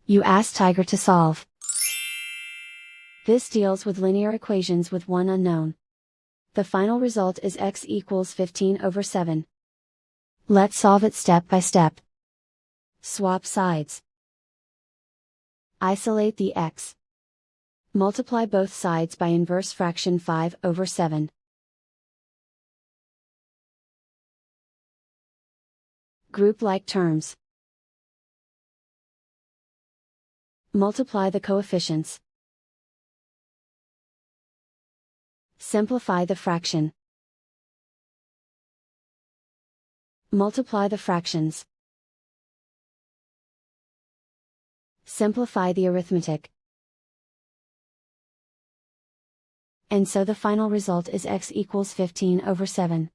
You ask Tiger to solve. This deals with linear equations with one unknown. The final result is x equals 15/7. Let's solve it step by step. Swap sides. Isolate the x. Multiply both sides by inverse fraction 5/7. Group like terms. Multiply the coefficients. Simplify the fraction. Multiply the fractions. Simplify the arithmetic. And so the final result is x equals 15/7.